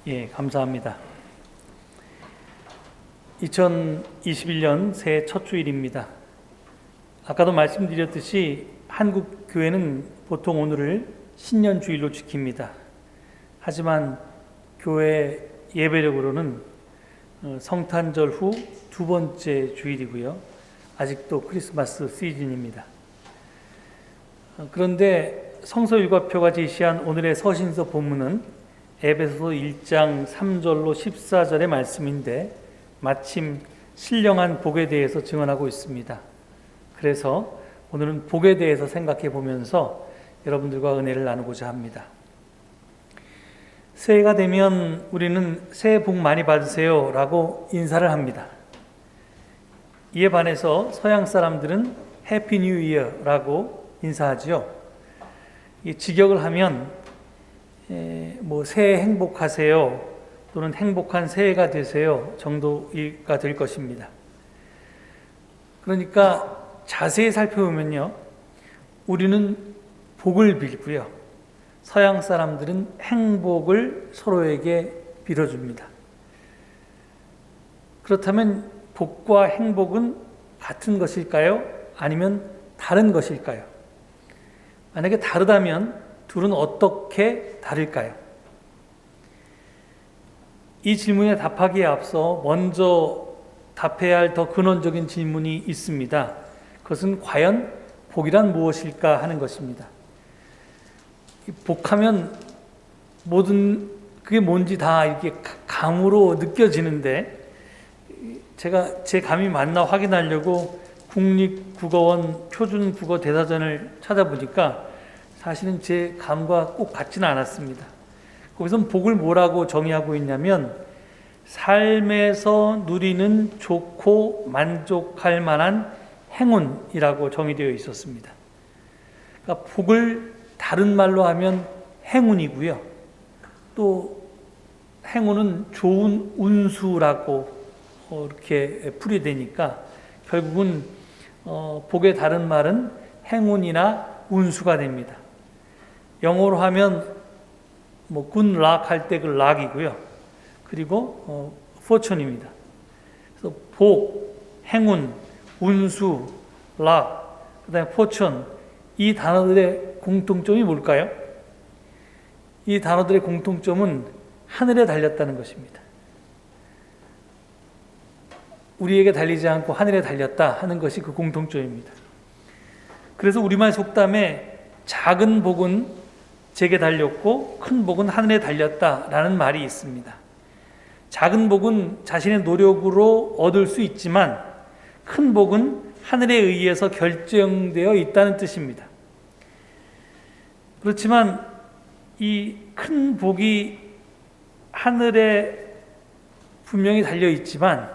예, 감사합니다. 2021년 새해 첫 주일입니다. 아까도 말씀드렸듯이 한국 교회는 보통 오늘을 신년 주일로 지킵니다. 하지만 교회 예배력으로는 성탄절 후 두 번째 주일이고요. 아직도 크리스마스 시즌입니다. 그런데 성서율과표가 제시한 오늘의 서신서 본문은 에베소서 1장 3절로 14절의 말씀인데 마침 신령한 복에 대해서 증언하고 있습니다. 그래서 오늘은 복에 대해서 생각해 보면서 여러분들과 은혜를 나누고자 합니다. 새해가 되면 우리는 새해 복 많이 받으세요 라고 인사를 합니다. 이에 반해서 서양 사람들은 해피 뉴 이어라고 인사하지요. 직역을 하면 새해 행복하세요 또는 행복한 새해가 되세요 정도가 될 것입니다. 그러니까 자세히 살펴보면요, 우리는 복을 빌고요, 서양 사람들은 행복을 서로에게 빌어줍니다. 그렇다면 복과 행복은 같은 것일까요? 아니면 다른 것일까요? 만약에 다르다면 둘은 어떻게 다를까요? 이 질문에 답하기에 앞서 먼저 답해야 할 더 근원적인 질문이 있습니다. 그것은 과연 복이란 무엇일까 하는 것입니다. 복하면 모든 그게 뭔지 다 이렇게 감으로 느껴지는데, 제가 제 감이 맞나 확인하려고 국립국어원 표준국어 대사전을 찾아보니까 사실은 제 감과 꼭 같지는 않았습니다. 거기서 복을 뭐라고 정의하고 있냐면, 삶에서 누리는 좋고 만족할 만한 행운이라고 정의되어 있었습니다. 그러니까 복을 다른 말로 하면 행운이고요, 또 행운은 좋은 운수라고 이렇게 풀이되니까 결국은 복의 다른 말은 행운이나 운수가 됩니다. 영어로 하면 good luck 할 때 그 luck이고요. 그리고 fortune입니다. 그래서 복, 행운, 운수, luck, 그다음에 fortune, 이 단어들의 공통점이 뭘까요? 이 단어들의 공통점은 하늘에 달렸다는 것입니다. 우리에게 달리지 않고 하늘에 달렸다 하는 것이 그 공통점입니다. 그래서 우리말 속담에 작은 복은 제게 달렸고 큰 복은 하늘에 달렸다라는 말이 있습니다. 작은 복은 자신의 노력으로 얻을 수 있지만 큰 복은 하늘에 의해서 결정되어 있다는 뜻입니다. 그렇지만 이 큰 복이 하늘에 분명히 달려 있지만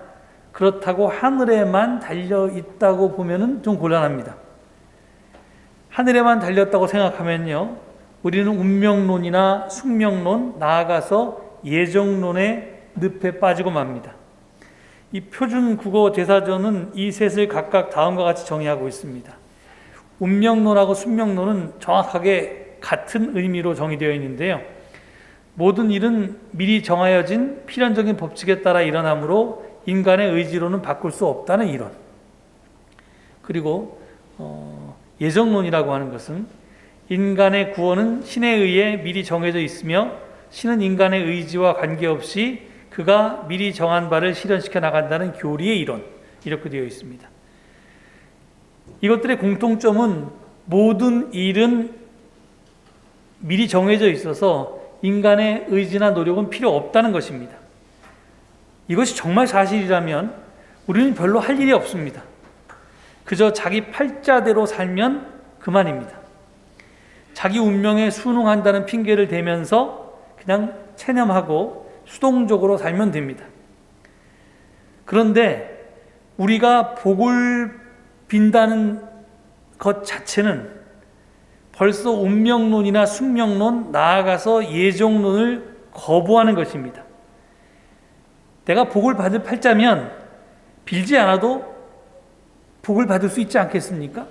그렇다고 하늘에만 달려 있다고 보면은 좀 곤란합니다. 하늘에만 달렸다고 생각하면요, 우리는 운명론이나 숙명론, 나아가서 예정론의 늪에 빠지고 맙니다. 이 표준 국어 대사전은 이 셋을 각각 다음과 같이 정의하고 있습니다. 운명론하고 숙명론은 정확하게 같은 의미로 정의되어 있는데요, 모든 일은 미리 정하여진 필연적인 법칙에 따라 일어나므로 인간의 의지로는 바꿀 수 없다는 이론. 그리고 예정론이라고 하는 것은 인간의 구원은 신에 의해 미리 정해져 있으며 신은 인간의 의지와 관계없이 그가 미리 정한 바를 실현시켜 나간다는 교리의 이론, 이렇게 되어 있습니다. 이것들의 공통점은 모든 일은 미리 정해져 있어서 인간의 의지나 노력은 필요 없다는 것입니다. 이것이 정말 사실이라면 우리는 별로 할 일이 없습니다. 그저 자기 팔자대로 살면 그만입니다. 자기 운명에 순응한다는 핑계를 대면서 그냥 체념하고 수동적으로 살면 됩니다. 그런데 우리가 복을 빈다는 것 자체는 벌써 운명론이나 숙명론, 나아가서 예정론을 거부하는 것입니다. 내가 복을 받을 팔자면 빌지 않아도 복을 받을 수 있지 않겠습니까?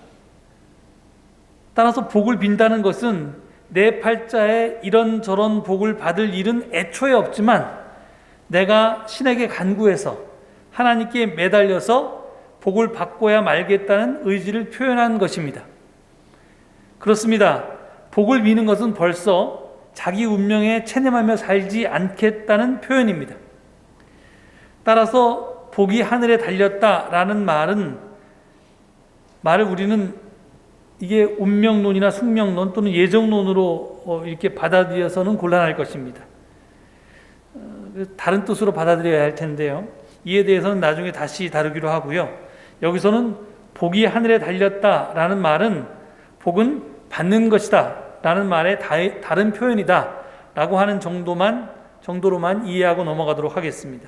따라서 복을 빈다는 것은 내 팔자에 이런저런 복을 받을 일은 애초에 없지만 내가 신에게 간구해서 하나님께 매달려서 복을 받고야 말겠다는 의지를 표현한 것입니다. 그렇습니다. 복을 미는 것은 벌써 자기 운명에 체념하며 살지 않겠다는 표현입니다. 따라서 복이 하늘에 달렸다라는 말을 우리는 이게 운명론이나 숙명론 또는 예정론으로 이렇게 받아들여서는 곤란할 것입니다. 다른 뜻으로 받아들여야 할 텐데요. 이에 대해서는 나중에 다시 다루기로 하고요. 여기서는 복이 하늘에 달렸다라는 말은 복은 받는 것이다 라는 말의 다른 표현이다 라고 하는 정도로만 이해하고 넘어가도록 하겠습니다.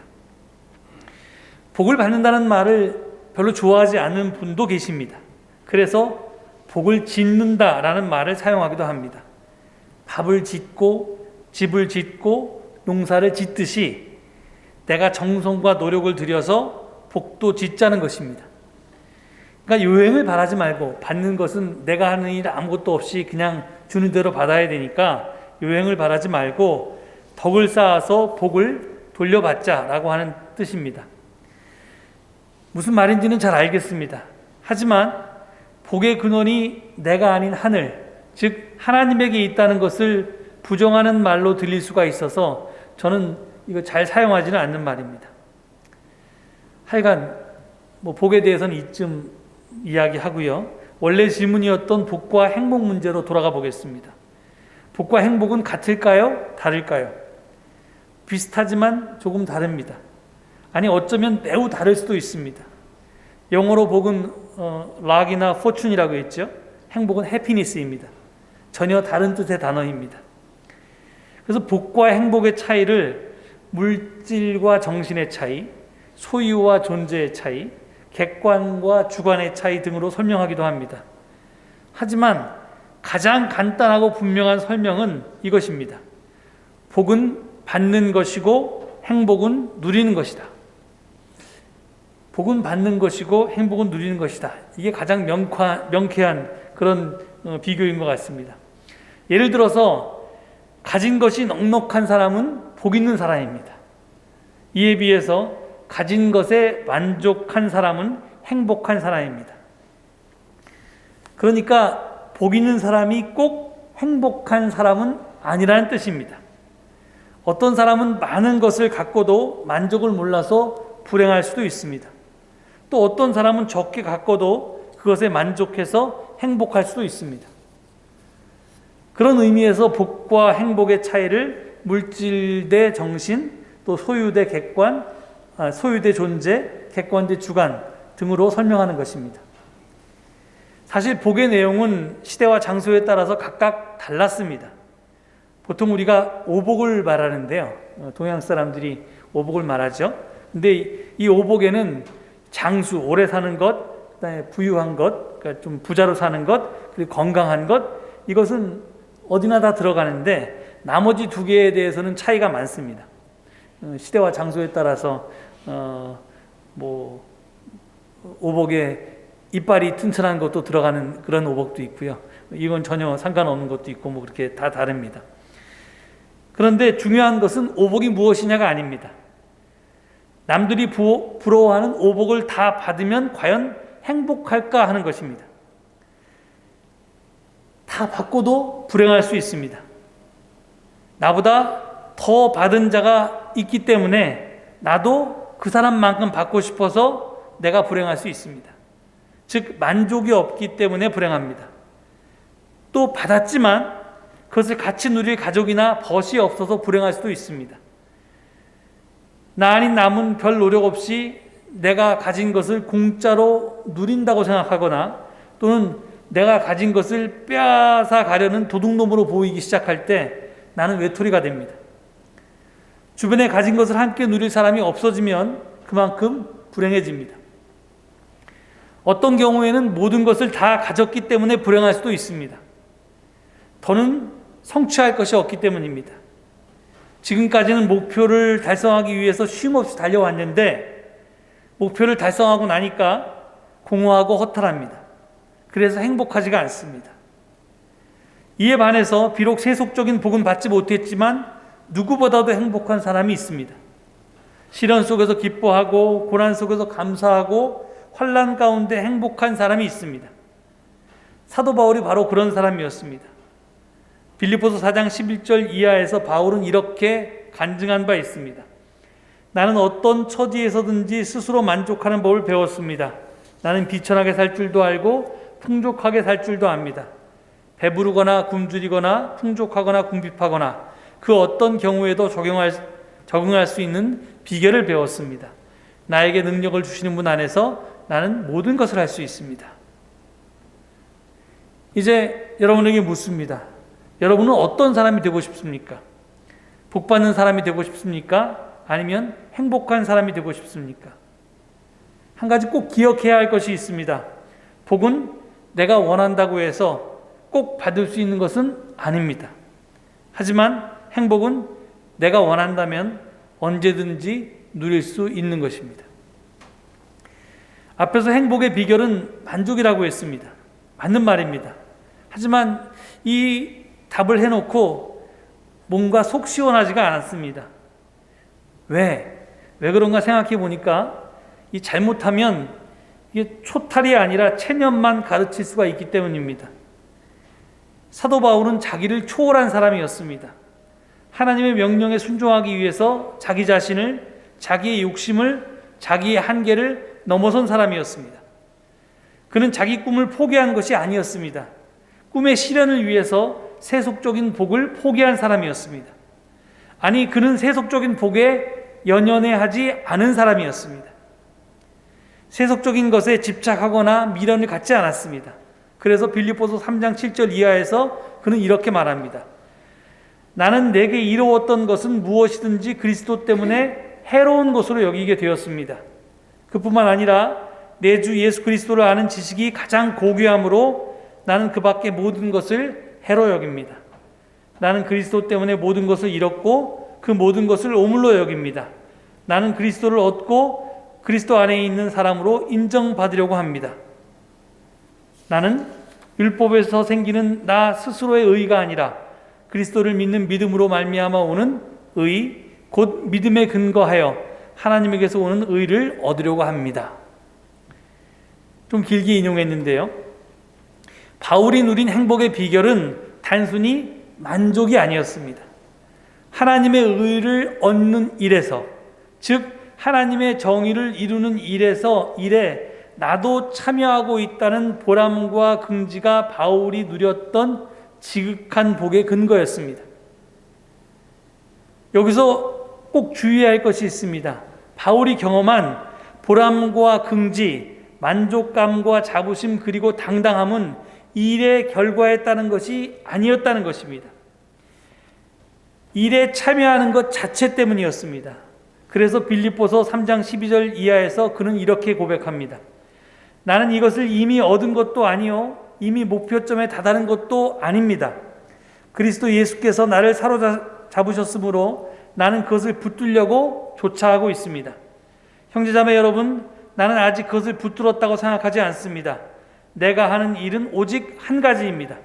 복을 받는다는 말을 별로 좋아하지 않는 분도 계십니다. 그래서 복을 짓는다 라는 말을 사용하기도 합니다. 밥을 짓고 집을 짓고 농사를 짓듯이 내가 정성과 노력을 들여서 복도 짓자는 것입니다. 그러니까 요행을 바라지 말고, 받는 것은 내가 하는 일 아무것도 없이 그냥 주는 대로 받아야 되니까 요행을 바라지 말고 덕을 쌓아서 복을 돌려받자라고 하는 뜻입니다. 무슨 말인지는 잘 알겠습니다. 하지만 복의 근원이 내가 아닌 하늘, 즉 하나님에게 있다는 것을 부정하는 말로 들릴 수가 있어서 저는 이거 잘 사용하지는 않는 말입니다. 하여간 복에 대해서는 이쯤 이야기하고요. 원래 질문이었던 복과 행복 문제로 돌아가 보겠습니다. 복과 행복은 같을까요? 다를까요? 비슷하지만 조금 다릅니다. 아니, 어쩌면 매우 다를 수도 있습니다. 영어로 복은 락이나 포춘이라고 했죠. 행복은 해피니스입니다. 전혀 다른 뜻의 단어입니다. 그래서 복과 행복의 차이를 물질과 정신의 차이, 소유와 존재의 차이, 객관과 주관의 차이 등으로 설명하기도 합니다. 하지만 가장 간단하고 분명한 설명은 이것입니다. 복은 받는 것이고 행복은 누리는 것이다. 복은 받는 것이고 행복은 누리는 것이다. 이게 가장 명쾌한 그런 비교인 것 같습니다. 예를 들어서 가진 것이 넉넉한 사람은 복 있는 사람입니다. 이에 비해서 가진 것에 만족한 사람은 행복한 사람입니다. 그러니까 복 있는 사람이 꼭 행복한 사람은 아니라는 뜻입니다. 어떤 사람은 많은 것을 갖고도 만족을 몰라서 불행할 수도 있습니다. 또 어떤 사람은 적게 갖고도 그것에 만족해서 행복할 수도 있습니다. 그런 의미에서 복과 행복의 차이를 물질 대 정신, 또 소유 대 객관, 소유 대 존재, 객관 대 주관 등으로 설명하는 것입니다. 사실 복의 내용은 시대와 장소에 따라서 각각 달랐습니다. 보통 우리가 오복을 말하는데요. 동양 사람들이 오복을 말하죠. 근데 이 오복에는 장수, 오래 사는 것, 그다음에 부유한 것, 그러니까 좀 부자로 사는 것, 그리고 건강한 것, 이것은 어디나 다 들어가는데 나머지 두 개에 대해서는 차이가 많습니다. 시대와 장소에 따라서 오복에 이빨이 튼튼한 것도 들어가는 그런 오복도 있고요. 이건 전혀 상관없는 것도 있고 그렇게 다 다릅니다. 그런데 중요한 것은 오복이 무엇이냐가 아닙니다. 남들이 부러워하는 오복을 다 받으면 과연 행복할까 하는 것입니다. 다 받고도 불행할 수 있습니다. 나보다 더 받은 자가 있기 때문에 나도 그 사람만큼 받고 싶어서 내가 불행할 수 있습니다. 즉 만족이 없기 때문에 불행합니다. 또 받았지만 그것을 같이 누릴 가족이나 벗이 없어서 불행할 수도 있습니다. 나 아닌 남은 별 노력 없이 내가 가진 것을 공짜로 누린다고 생각하거나 또는 내가 가진 것을 빼앗아 가려는 도둑놈으로 보이기 시작할 때 나는 외톨이가 됩니다. 주변에 가진 것을 함께 누릴 사람이 없어지면 그만큼 불행해집니다. 어떤 경우에는 모든 것을 다 가졌기 때문에 불행할 수도 있습니다. 더는 성취할 것이 없기 때문입니다. 지금까지는 목표를 달성하기 위해서 쉼없이 달려왔는데 목표를 달성하고 나니까 공허하고 허탈합니다. 그래서 행복하지가 않습니다. 이에 반해서 비록 세속적인 복은 받지 못했지만 누구보다도 행복한 사람이 있습니다. 시련 속에서 기뻐하고 고난 속에서 감사하고 환난 가운데 행복한 사람이 있습니다. 사도 바울이 바로 그런 사람이었습니다. 빌립보서 4장 11절 이하에서 바울은 이렇게 간증한 바 있습니다. 나는 어떤 처지에서든지 스스로 만족하는 법을 배웠습니다. 나는 비천하게 살 줄도 알고 풍족하게 살 줄도 압니다. 배부르거나 굶주리거나 풍족하거나 궁핍하거나 그 어떤 경우에도 적응할 수 있는 비결을 배웠습니다. 나에게 능력을 주시는 분 안에서 나는 모든 것을 할 수 있습니다. 이제 여러분에게 묻습니다. 여러분은 어떤 사람이 되고 싶습니까? 복받는 사람이 되고 싶습니까? 아니면 행복한 사람이 되고 싶습니까? 한 가지 꼭 기억해야 할 것이 있습니다. 복은 내가 원한다고 해서 꼭 받을 수 있는 것은 아닙니다. 하지만 행복은 내가 원한다면 언제든지 누릴 수 있는 것입니다. 앞에서 행복의 비결은 만족이라고 했습니다. 맞는 말입니다. 하지만 이 답을 해놓고 뭔가 속 시원하지가 않았습니다. 왜 그런가 생각해 보니까 이 잘못하면 이게 초탈이 아니라 체념만 가르칠 수가 있기 때문입니다. 사도 바울은 자기를 초월한 사람이었습니다. 하나님의 명령에 순종하기 위해서 자기 자신을, 자기의 욕심을, 자기의 한계를 넘어선 사람이었습니다. 그는 자기 꿈을 포기한 것이 아니었습니다. 꿈의 실현을 위해서 세속적인 복을 포기한 사람이었습니다. 아니, 그는 세속적인 복에 연연해하지 않은 사람이었습니다. 세속적인 것에 집착하거나 미련을 갖지 않았습니다. 그래서 빌립보서 3장 7절 이하에서 그는 이렇게 말합니다. 나는 내게 이루었던 것은 무엇이든지 그리스도 때문에 해로운 것으로 여기게 되었습니다. 그뿐만 아니라 내 주 예수 그리스도를 아는 지식이 가장 고귀함으로 나는 그 밖의 모든 것을 해로 여깁니다. 나는 그리스도 때문에 모든 것을 잃었고 그 모든 것을 오물로 여깁니다. 나는 그리스도를 얻고 그리스도 안에 있는 사람으로 인정받으려고 합니다. 나는 율법에서 생기는 나 스스로의 의가 아니라 그리스도를 믿는 믿음으로 말미암아 오는 의, 곧 믿음에 근거하여 하나님에게서 오는 의를 얻으려고 합니다. 좀 길게 인용했는데요. 바울이 누린 행복의 비결은 단순히 만족이 아니었습니다. 하나님의 의를 얻는 일에서, 즉 하나님의 정의를 이루는 일에 나도 참여하고 있다는 보람과 긍지가 바울이 누렸던 지극한 복의 근거였습니다. 여기서 꼭 주의해야 할 것이 있습니다. 바울이 경험한 보람과 긍지, 만족감과 자부심 그리고 당당함은 일의 결과에 따른 것이 아니었다는 것입니다. 일에 참여하는 것 자체 때문이었습니다. 그래서 빌립보서 3장 12절 이하에서 그는 이렇게 고백합니다. 나는 이것을 이미 얻은 것도 아니요 이미 목표점에 다다른 것도 아닙니다. 그리스도 예수께서 나를 사로잡으셨으므로 나는 그것을 붙들려고 조차하고 있습니다. 형제자매 여러분, 나는 아직 그것을 붙들었다고 생각하지 않습니다. 내가 하는 일은 오직 한 가지입니다.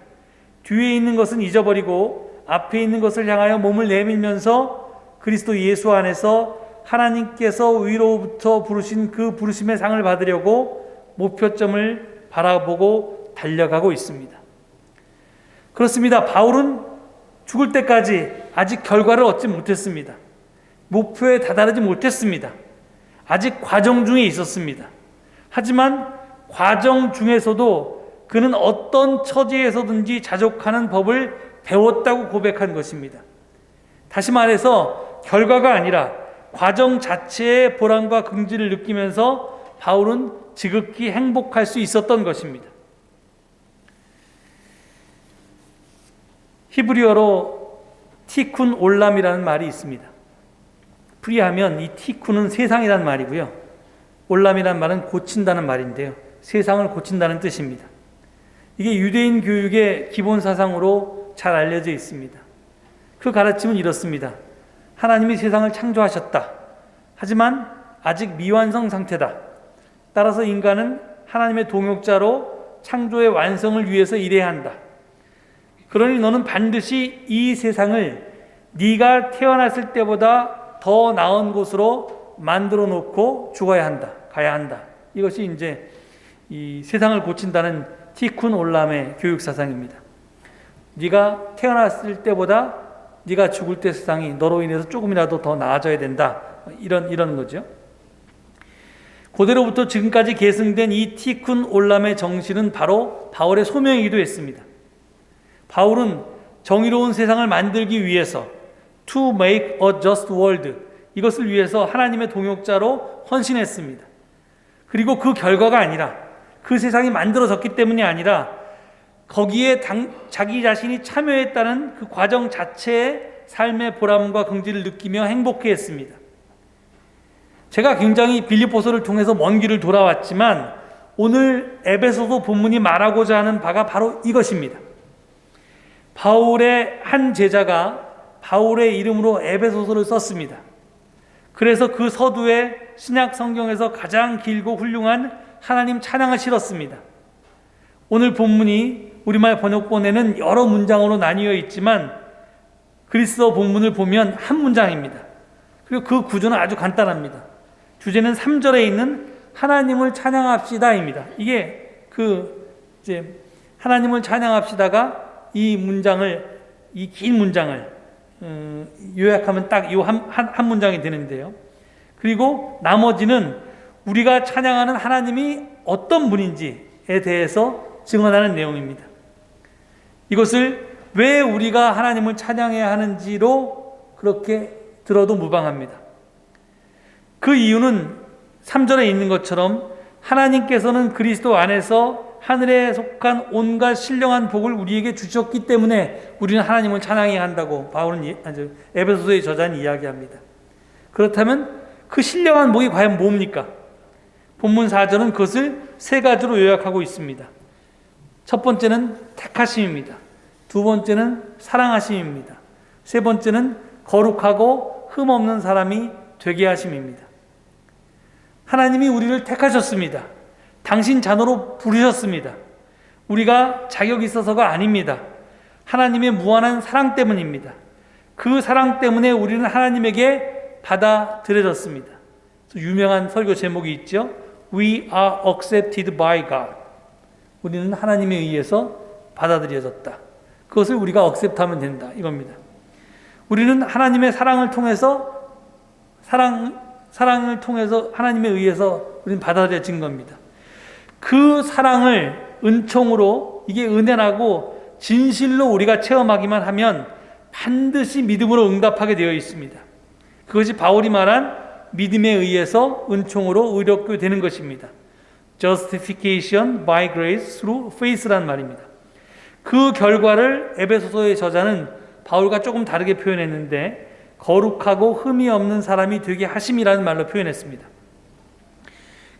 뒤에 있는 것은 잊어버리고 앞에 있는 것을 향하여 몸을 내밀면서 그리스도 예수 안에서 하나님께서 위로부터 부르신 그 부르심의 상을 받으려고 목표점을 바라보고 달려가고 있습니다. 그렇습니다. 바울은 죽을 때까지 아직 결과를 얻지 못했습니다. 목표에 다다르지 못했습니다. 아직 과정 중에 있었습니다. 하지만 과정 중에서도 그는 어떤 처지에서든지 자족하는 법을 배웠다고 고백한 것입니다. 다시 말해서 결과가 아니라 과정 자체의 보람과 긍지를 느끼면서 바울은 지극히 행복할 수 있었던 것입니다. 히브리어로 티쿤 올람이라는 말이 있습니다. 풀이하면 이 티쿤은 세상이라는 말이고요. 올람이라는 말은 고친다는 말인데요. 세상을 고친다는 뜻입니다. 이게 유대인 교육의 기본 사상으로 잘 알려져 있습니다. 그 가르침은 이렇습니다. 하나님이 세상을 창조하셨다. 하지만 아직 미완성 상태다. 따라서 인간은 하나님의 동역자로 창조의 완성을 위해서 일해야 한다. 그러니 너는 반드시 이 세상을 네가 태어났을 때보다 더 나은 곳으로 만들어 놓고 죽어야 한다. 가야 한다. 이것이 이제 이 세상을 고친다는 티쿤 올람의 교육 사상입니다. 네가 태어났을 때보다 네가 죽을 때 세상이 너로 인해서 조금이라도 더 나아져야 된다. 이런 거죠. 고대로부터 지금까지 계승된 이 티쿤 올람의 정신은 바로 바울의 소명이기도 했습니다. 바울은 정의로운 세상을 만들기 위해서 to make a just world, 이것을 위해서 하나님의 동역자로 헌신했습니다. 그리고 그 결과가 아니라, 그 세상이 만들어졌기 때문이 아니라 거기에 자기 자신이 참여했다는 그 과정 자체의 삶의 보람과 긍지를 느끼며 행복해했습니다. 제가 굉장히 빌립보서를 통해서 먼 길을 돌아왔지만 오늘 에베소서 본문이 말하고자 하는 바가 바로 이것입니다. 바울의 한 제자가 바울의 이름으로 에베소서를 썼습니다. 그래서 그 서두에 신약 성경에서 가장 길고 훌륭한 하나님 찬양을 실었습니다. 오늘 본문이 우리말 번역본에는 여러 문장으로 나뉘어 있지만 그리스어 본문을 보면 한 문장입니다. 그리고 그 구조는 아주 간단합니다. 주제는 3절에 있는 하나님을 찬양합시다입니다. 이게 이제 하나님을 찬양합시다가 이 긴 문장을 요약하면 딱 이 한 문장이 되는데요. 그리고 나머지는 우리가 찬양하는 하나님이 어떤 분인지에 대해서 증언하는 내용입니다. 이것을 왜 우리가 하나님을 찬양해야 하는지로 그렇게 들어도 무방합니다. 그 이유는 3절에 있는 것처럼 하나님께서는 그리스도 안에서 하늘에 속한 온갖 신령한 복을 우리에게 주셨기 때문에 우리는 하나님을 찬양해야 한다고 바울은 에베소서의 저자는 이야기합니다. 그렇다면 그 신령한 복이 과연 뭡니까? 본문 4절은 그것을 세 가지로 요약하고 있습니다. 첫 번째는 택하심입니다. 두 번째는 사랑하심입니다. 세 번째는 거룩하고 흠없는 사람이 되게 하심입니다. 하나님이 우리를 택하셨습니다. 당신 자녀로 부르셨습니다. 우리가 자격이 있어서가 아닙니다. 하나님의 무한한 사랑 때문입니다. 그 사랑 때문에 우리는 하나님에게 받아들여졌습니다. 유명한 설교 제목이 있죠. We are accepted by God. 우리는 하나님에 의해서 받아들여졌다. 그것을 우리가 accept하면 된다. 이겁니다. 우리는 하나님의 사랑을 통해서 사랑을 통해서 하나님에 의해서 우리는 받아들여진 겁니다. 그 사랑을 은총으로, 이게 은혜라고 진실로 우리가 체험하기만 하면 반드시 믿음으로 응답하게 되어 있습니다. 그것이 바울이 말한 믿음에 의해서 은총으로 의롭게 되는 것입니다. Justification by grace through faith란 말입니다. 그 결과를 에베소서의 저자는 바울과 조금 다르게 표현했는데 거룩하고 흠이 없는 사람이 되게 하심이라는 말로 표현했습니다.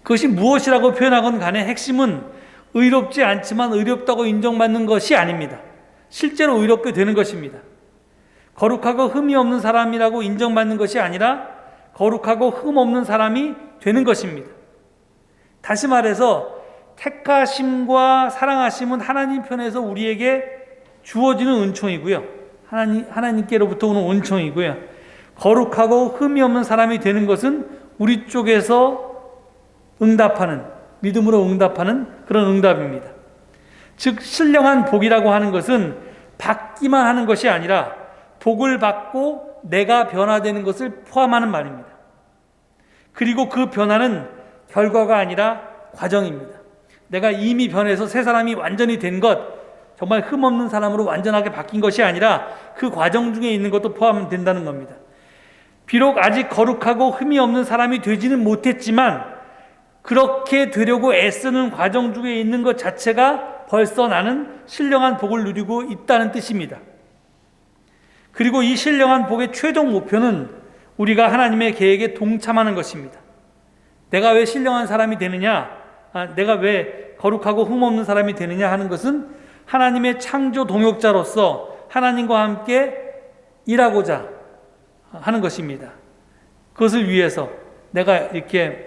그것이 무엇이라고 표현하건 간에 핵심은 의롭지 않지만 의롭다고 인정받는 것이 아닙니다. 실제로 의롭게 되는 것입니다. 거룩하고 흠이 없는 사람이라고 인정받는 것이 아니라 거룩하고 흠 없는 사람이 되는 것입니다. 다시 말해서 택하심과 사랑하심은 하나님 편에서 우리에게 주어지는 은총이고요. 하나님께로부터 오는 은총이고요. 거룩하고 흠이 없는 사람이 되는 것은 우리 쪽에서 응답하는, 믿음으로 응답하는 그런 응답입니다. 즉 신령한 복이라고 하는 것은 받기만 하는 것이 아니라 복을 받고 내가 변화되는 것을 포함하는 말입니다. 그리고 그 변화는 결과가 아니라 과정입니다. 내가 이미 변해서 새 사람이 완전히 된 것, 정말 흠없는 사람으로 완전하게 바뀐 것이 아니라 그 과정 중에 있는 것도 포함된다는 겁니다. 비록 아직 거룩하고 흠이 없는 사람이 되지는 못했지만 그렇게 되려고 애쓰는 과정 중에 있는 것 자체가 벌써 나는 신령한 복을 누리고 있다는 뜻입니다. 그리고 이 신령한 복의 최종 목표는 우리가 하나님의 계획에 동참하는 것입니다. 내가 왜 신령한 사람이 되느냐, 내가 왜 거룩하고 흠없는 사람이 되느냐 하는 것은 하나님의 창조 동역자로서 하나님과 함께 일하고자 하는 것입니다. 그것을 위해서 내가 이렇게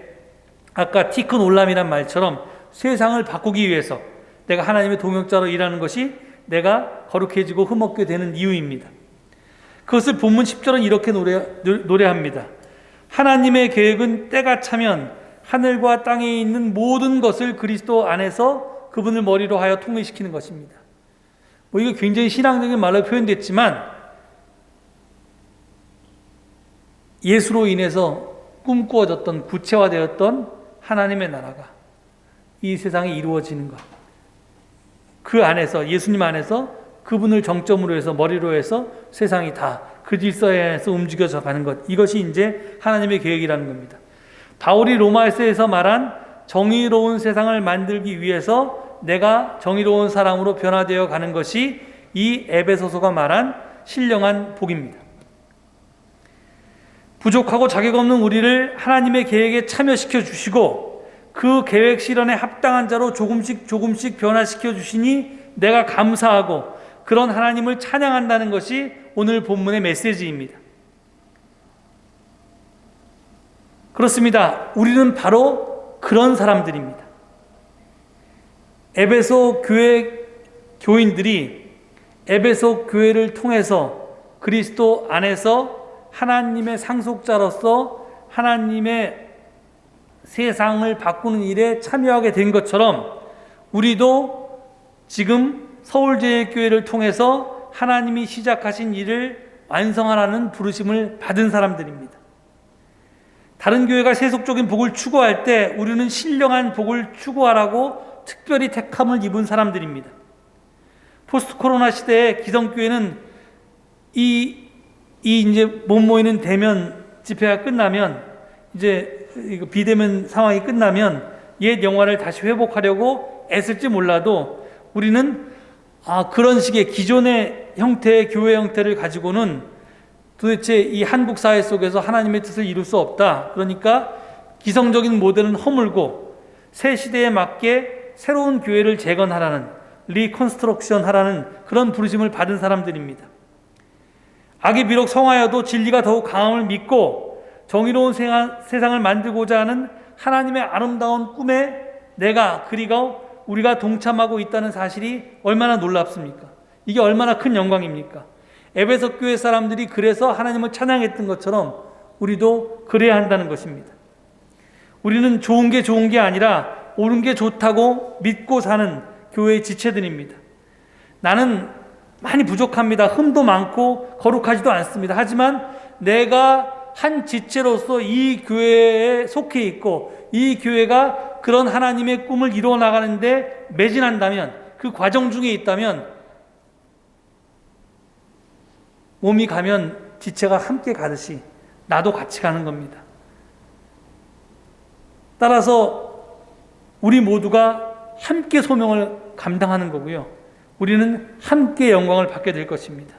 아까 티큰 올람이란 말처럼 세상을 바꾸기 위해서 내가 하나님의 동역자로 일하는 것이 내가 거룩해지고 흠없게 되는 이유입니다. 그것을 본문 10절은 이렇게 노래합니다. 하나님의 계획은 때가 차면 하늘과 땅에 있는 모든 것을 그리스도 안에서 그분을 머리로 하여 통일시키는 것입니다. 이거 굉장히 신앙적인 말로 표현됐지만 예수로 인해서 꿈꾸어졌던, 구체화되었던 하나님의 나라가 이 세상에 이루어지는 것, 그 안에서, 예수님 안에서 그분을 정점으로 해서, 머리로 해서 세상이 다 그 질서에서 움직여져 가는 것, 이것이 이제 하나님의 계획이라는 겁니다. 바울이 로마서에서 말한 정의로운 세상을 만들기 위해서 내가 정의로운 사람으로 변화되어 가는 것이 이 에베소서가 말한 신령한 복입니다. 부족하고 자격 없는 우리를 하나님의 계획에 참여시켜 주시고 그 계획 실현에 합당한 자로 조금씩 변화시켜 주시니 내가 감사하고 그런 하나님을 찬양한다는 것이 오늘 본문의 메시지입니다. 그렇습니다. 우리는 바로 그런 사람들입니다. 에베소 교회 교인들이 에베소 교회를 통해서 그리스도 안에서 하나님의 상속자로서 하나님의 세상을 바꾸는 일에 참여하게 된 것처럼 우리도 지금 서울제일교회를 통해서 하나님이 시작하신 일을 완성하라는 부르심을 받은 사람들입니다. 다른 교회가 세속적인 복을 추구할 때 우리는 신령한 복을 추구하라고 특별히 택함을 입은 사람들입니다. 포스트 코로나 시대에 기성교회는 이제 못 모이는 대면 집회가 끝나면, 이제 비대면 상황이 끝나면 옛 영화를 다시 회복하려고 애쓸지 몰라도 우리는 그런 식의 기존의 형태의 교회 형태를 가지고는 도대체 이 한국 사회 속에서 하나님의 뜻을 이룰 수 없다. 그러니까 기성적인 모델은 허물고 새 시대에 맞게 새로운 교회를 재건하라는, 리컨스트럭션 하라는 그런 부르심을 받은 사람들입니다. 악이 비록 성하여도 진리가 더욱 강함을 믿고 정의로운 세상을 만들고자 하는 하나님의 아름다운 꿈에 그리고 우리가 동참하고 있다는 사실이 얼마나 놀랍습니까? 이게 얼마나 큰 영광입니까? 에베소 교회 사람들이 그래서 하나님을 찬양했던 것처럼 우리도 그래야 한다는 것입니다. 우리는 좋은 게 아니라 옳은 게 좋다고 믿고 사는 교회의 지체들입니다. 나는 많이 부족합니다. 흠도 많고 거룩하지도 않습니다. 하지만 내가 한 지체로서 이 교회에 속해 있고 이 교회가 그런 하나님의 꿈을 이루어 나가는데 매진한다면, 그 과정 중에 있다면 몸이 가면 지체가 함께 가듯이 나도 같이 가는 겁니다. 따라서 우리 모두가 함께 소명을 감당하는 거고요. 우리는 함께 영광을 받게 될 것입니다.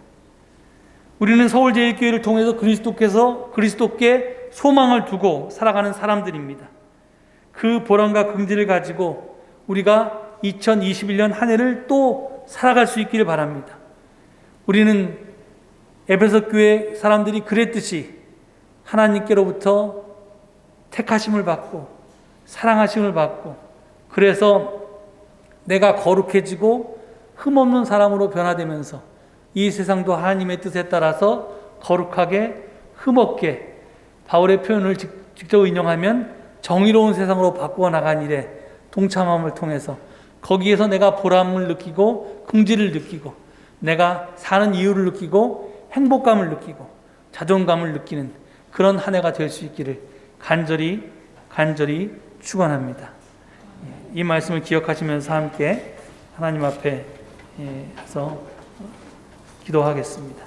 우리는 서울제일교회를 통해서 그리스도께 소망을 두고 살아가는 사람들입니다. 그 보람과 긍지를 가지고 우리가 2021년 한 해를 또 살아갈 수 있기를 바랍니다. 우리는 에베소 교회 사람들이 그랬듯이 하나님께로부터 택하심을 받고 사랑하심을 받고, 그래서 내가 거룩해지고 흠없는 사람으로 변화되면서 이 세상도 하나님의 뜻에 따라서 거룩하게 흠없게, 바울의 표현을 직접 인용하면 정의로운 세상으로 바꾸어 나간 일에 동참함을 통해서 거기에서 내가 보람을 느끼고 긍지를 느끼고 내가 사는 이유를 느끼고 행복감을 느끼고 자존감을 느끼는 그런 한 해가 될 수 있기를 간절히 축원합니다. 이 말씀을 기억하시면서 함께 하나님 앞에 서 기도하겠습니다.